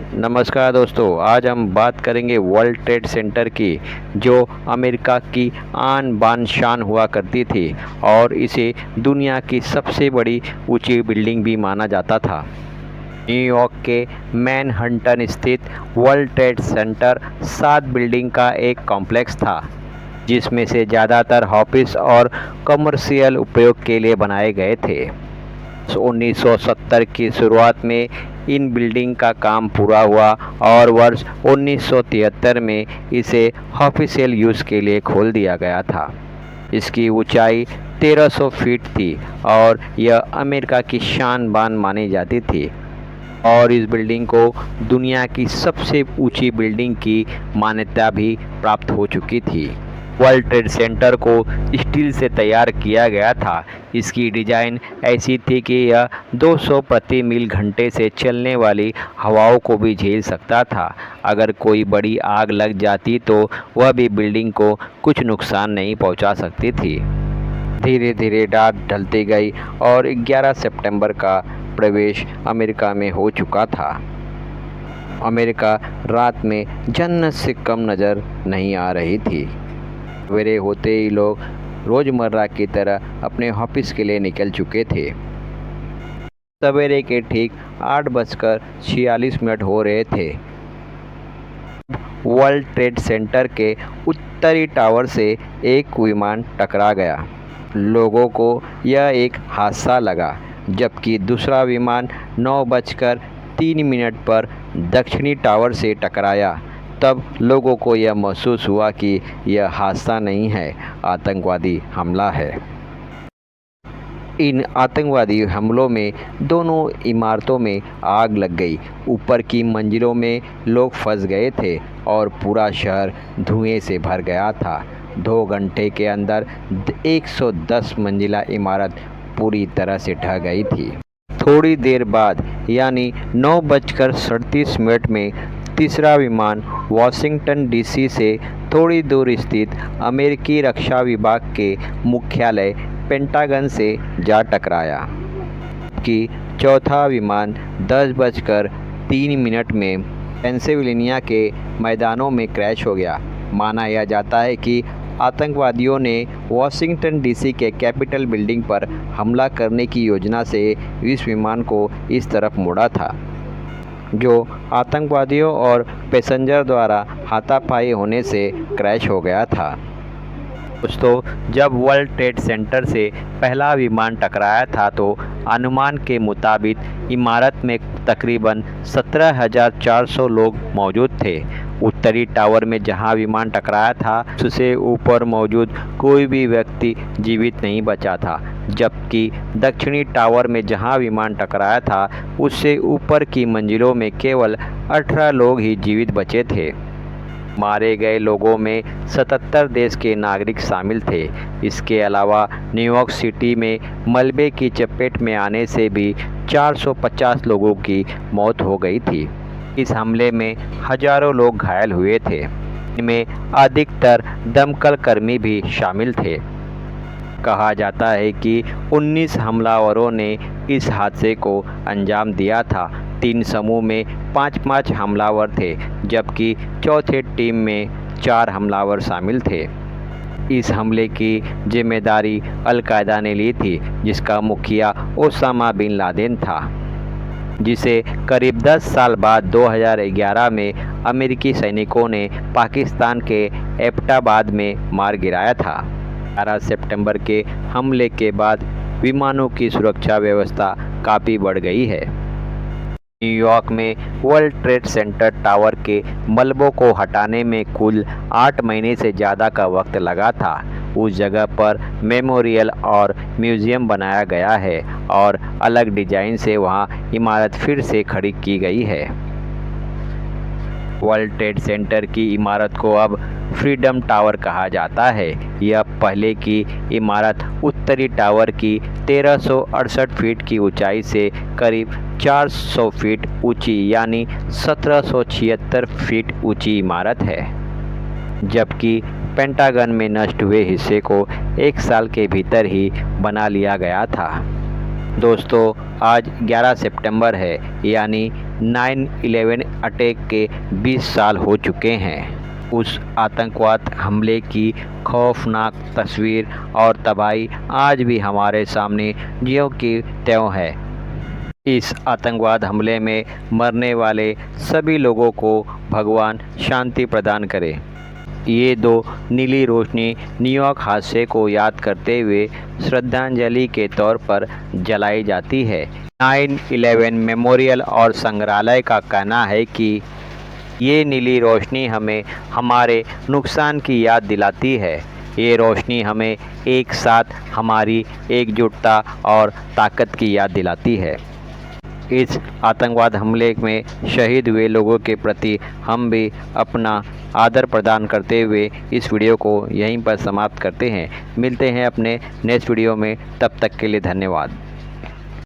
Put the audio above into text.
नमस्कार दोस्तों, आज हम बात करेंगे वर्ल्ड ट्रेड सेंटर की, जो अमेरिका की आन बान शान हुआ करती थी और इसे दुनिया की सबसे बड़ी ऊंची बिल्डिंग भी माना जाता था। न्यूयॉर्क के मैनहट्टन स्थित वर्ल्ड ट्रेड सेंटर 7 बिल्डिंग का एक कॉम्प्लेक्स था, जिसमें से ज़्यादातर ऑफिस और कमर्शियल उपयोग के लिए बनाए गए थे। 1970 की शुरुआत में इन बिल्डिंग का काम पूरा हुआ और वर्ष 1973 में इसे ऑफिशियल यूज़ के लिए खोल दिया गया था। इसकी ऊंचाई 1300 फीट थी और यह अमेरिका की शान बान मानी जाती थी और इस बिल्डिंग को दुनिया की सबसे ऊंची बिल्डिंग की मान्यता भी प्राप्त हो चुकी थी। वर्ल्ड ट्रेड सेंटर को स्टील से तैयार किया गया था। इसकी डिज़ाइन ऐसी थी कि यह 200 प्रति मील घंटे से चलने वाली हवाओं को भी झेल सकता था। अगर कोई बड़ी आग लग जाती तो वह भी बिल्डिंग को कुछ नुकसान नहीं पहुंचा सकती थी। धीरे धीरे रात ढलती गई और 11 सितंबर का प्रवेश अमेरिका में हो चुका था। अमेरिका रात में जन्नत से कम नज़र नहीं आ रही थी। सवेरे होते ही लोग रोज़मर्रा की तरह अपने ऑफिस के लिए निकल चुके थे। सवेरे के ठीक 8:46 हो रहे थे। वर्ल्ड ट्रेड सेंटर के उत्तरी टावर से एक विमान टकरा गया। लोगों को यह एक हादसा लगा, जबकि दूसरा विमान 9:03 पर दक्षिणी टावर से टकराया। तब लोगों को यह महसूस हुआ कि यह हादसा नहीं है, आतंकवादी हमला है। इन आतंकवादी हमलों में दोनों इमारतों में आग लग गई। ऊपर की मंजिलों में लोग फंस गए थे और पूरा शहर धुएं से भर गया था। 2 घंटे के अंदर 110 मंजिला इमारत पूरी तरह से ढह गई थी। थोड़ी देर बाद यानी 9:37 में तीसरा विमान वाशिंगटन डीसी से थोड़ी दूर स्थित अमेरिकी रक्षा विभाग के मुख्यालय पेंटागन से जा टकराया, कि चौथा विमान 10:03 में पेंसिल्वेनिया के मैदानों में क्रैश हो गया। माना यह जाता है कि आतंकवादियों ने वाशिंगटन डीसी के कैपिटल बिल्डिंग पर हमला करने की योजना से इस विमान को इस तरफ मोड़ा था, जो आतंकवादियों और पैसेंजर द्वारा हाथापाई होने से क्रैश हो गया था। दोस्तों, जब वर्ल्ड ट्रेड सेंटर से पहला विमान टकराया था तो अनुमान के मुताबिक इमारत में तकरीबन 17,400 लोग मौजूद थे। उत्तरी टावर में जहां विमान टकराया था, उससे ऊपर मौजूद कोई भी व्यक्ति जीवित नहीं बचा था, जबकि दक्षिणी टावर में जहां विमान टकराया था उससे ऊपर की मंजिलों में केवल 18 लोग ही जीवित बचे थे। मारे गए लोगों में 77 देश के नागरिक शामिल थे। इसके अलावा न्यूयॉर्क सिटी में मलबे की चपेट में आने से भी 450 लोगों की मौत हो गई थी। इस हमले में हजारों लोग घायल हुए थे। इनमें अधिकतर दमकल कर्मी भी शामिल थे। कहा जाता है कि 19 हमलावरों ने इस हादसे को अंजाम दिया था। 3 समूह में 5-5 हमलावर थे, जबकि चौथे टीम में 4 हमलावर शामिल थे। इस हमले की जिम्मेदारी अल-कायदा ने ली थी, जिसका मुखिया ओसामा बिन लादेन था, जिसे करीब 10 साल बाद 2011 में अमेरिकी सैनिकों ने पाकिस्तान के एबटाबाद में मार गिराया था। 11 सितंबर के हमले के बाद विमानों की सुरक्षा व्यवस्था काफ़ी बढ़ गई है। न्यूयॉर्क में वर्ल्ड ट्रेड सेंटर टावर के मलबों को हटाने में कुल 8 महीने से ज़्यादा का वक्त लगा था। उस जगह पर मेमोरियल और म्यूज़ियम बनाया गया है और अलग डिज़ाइन से वहाँ इमारत फिर से खड़ी की गई है। वर्ल्ड ट्रेड सेंटर की इमारत को अब फ्रीडम टावर कहा जाता है। यह पहले की इमारत उत्तरी टावर की 1368 फीट की ऊंचाई से करीब 400 फीट ऊंची यानी 1776 फीट ऊंची इमारत है, जबकि पेंटागन में नष्ट हुए हिस्से को 1 साल के भीतर ही बना लिया गया था। दोस्तों, आज 11 सितंबर है, यानी 9/11 अटैक के 20 साल हो चुके हैं। उस आतंकवाद हमले की खौफनाक तस्वीर और तबाही आज भी हमारे सामने ज्यों की त्यों है। इस आतंकवाद हमले में मरने वाले सभी लोगों को भगवान शांति प्रदान करे। ये दो नीली रोशनी न्यूयॉर्क हादसे को याद करते हुए श्रद्धांजलि के तौर पर जलाई जाती है। 9/11 मेमोरियल और संग्रहालय का कहना है कि ये नीली रोशनी हमें हमारे नुकसान की याद दिलाती है। ये रोशनी हमें एक साथ हमारी एकजुटता और ताकत की याद दिलाती है। इस आतंकवाद हमले में शहीद हुए लोगों के प्रति हम भी अपना आदर प्रदान करते हुए इस वीडियो को यहीं पर समाप्त करते हैं। मिलते हैं अपने नेक्स्ट वीडियो में, तब तक के लिए धन्यवाद।